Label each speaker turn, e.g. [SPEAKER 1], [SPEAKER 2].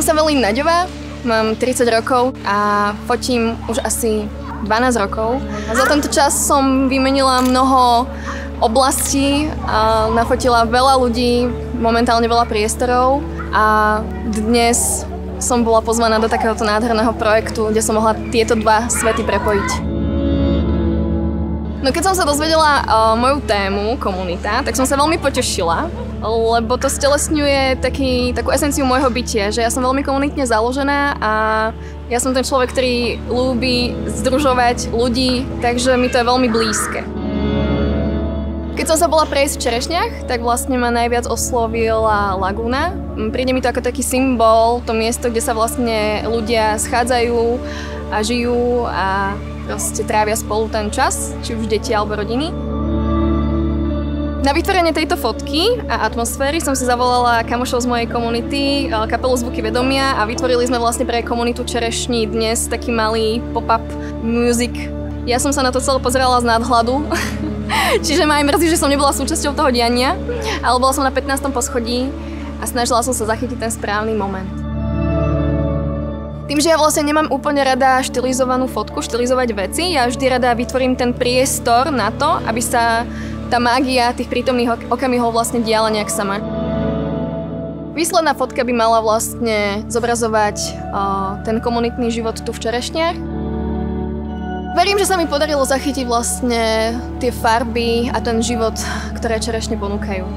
[SPEAKER 1] sa volím Naďová, mám 30 rokov a fotím už asi 12 rokov. A za tento čas som vymenila mnoho oblastí, a nafotila veľa ľudí, momentálne veľa priestorov a dnes som bola pozvaná do takéhoto nádherného projektu, kde som mohla tieto dva svety prepojiť. No keď som sa dozvedela moju tému, komunita, tak som sa veľmi potešila, lebo to stelesňuje takú esenciu môjho bytia, že ja som veľmi komunitne založená a ja som ten človek, ktorý ľúbi združovať ľudí, takže mi to je veľmi blízke. Keď som sa bola prejsť v Čerešniach, tak vlastne ma najviac oslovila lagúna. Príde mi to ako taký symbol, to miesto, kde sa vlastne ľudia schádzajú a žijú a proste trávia spolu ten čas, či už deti alebo rodiny. Na vytvorenie tejto fotky a atmosféry som si zavolala kamošov z mojej komunity, kapelu Zvuky vedomia a vytvorili sme vlastne pre komunitu Čerešní dnes taký malý pop-up music. Ja som sa na to celé pozerala z nadhľadu, čiže ma aj mrzí, že som nebola súčasťou toho diania, ale bola som na 15. poschodí a snažila som sa zachytiť ten správny moment. Tým, že ja vlastne nemám úplne rada štilizovanú fotku, štilizovať veci, ja vždy rada vytvorím ten priestor na to, aby sa tá mágia tých prítomných okamihov vlastne diala nejak sama. Výsledná fotka by mala vlastne zobrazovať ten komunitný život tu v Čerešniach. Verím, že sa mi podarilo zachytiť vlastne tie farby a ten život, ktoré Čerešne ponúkajú.